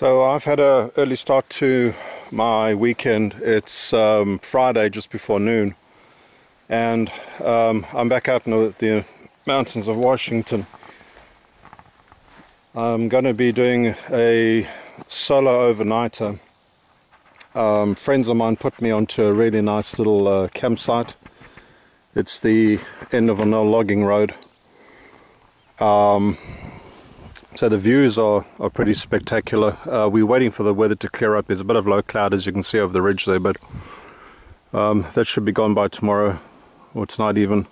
So I've had an early start to my weekend. It's Friday just before noon, and I'm back out in the mountains of Washington. I'm going to be doing a solo overnighter. Friends of mine put me onto a really nice little campsite. It's the end of an old logging road. So the views are pretty spectacular. We're waiting for the weather to clear up. There's a bit of low cloud, as you can see over the ridge there, but that should be gone by tomorrow or tonight even.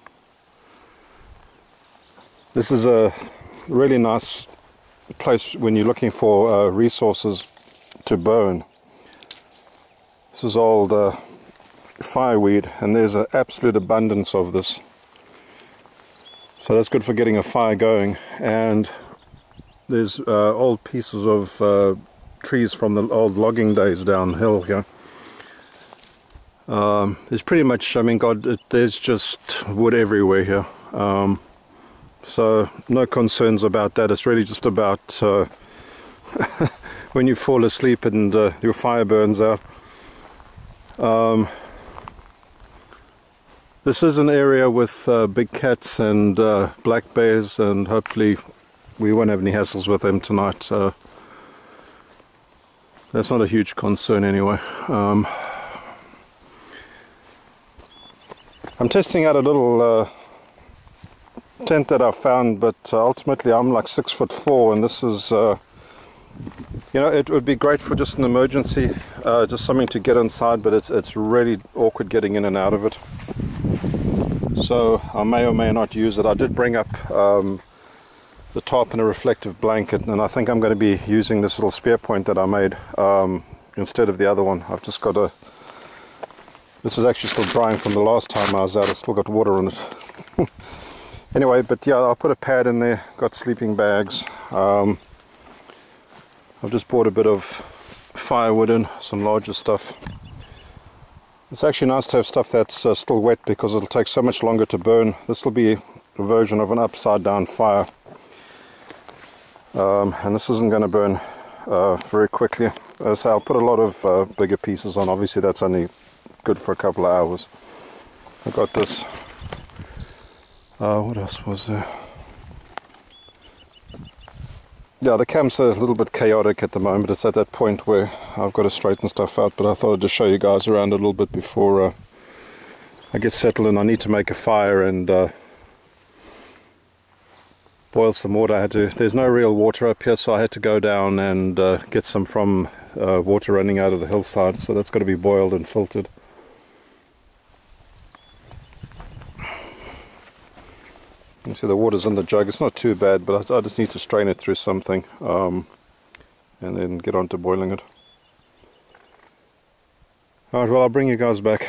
This is a really nice place when you're looking for resources to burn. This is old fireweed, and there's an absolute abundance of this. So that's good for getting a fire going. And there's old pieces of trees from the old logging days downhill here. There's pretty much, I mean, there's just wood everywhere here. So no concerns about that. It's really just about when you fall asleep and your fire burns out. This is an area with big cats and black bears, and hopefully we won't have any hassles with them tonight. That's not a huge concern anyway. I'm testing out a little tent that I found, but ultimately I'm like 6'4", and this is, you know, it would be great for just an emergency, just something to get inside, but it's really awkward getting in and out of it. So I may or may not use it. I did bring up the top and a reflective blanket, and I think I'm going to be using this little spear point that I made instead of the other one. I've just got this is actually still drying from the last time I was out. It's still got water on it. Anyway, but yeah, I'll put a pad in there, got sleeping bags. I've just bought a bit of firewood in, some larger stuff. It's actually nice to have stuff that's still wet, because it'll take so much longer to burn. This will be a version of an upside down fire. And this isn't going to burn very quickly. So I'll put a lot of bigger pieces on. Obviously that's only good for a couple of hours. I got this. What else was there? Yeah, the camp's a little bit chaotic at the moment. It's at that point where I've got to straighten stuff out, but I thought I'd just show you guys around a little bit before I get settled in. I need to make a fire and boil some water. There's no real water up here, so I had to go down and get some from water running out of the hillside, so that's got to be boiled and filtered. You see the water's in the jug. It's not too bad, but I just need to strain it through something and then get on to boiling it. Alright, well, I'll bring you guys back.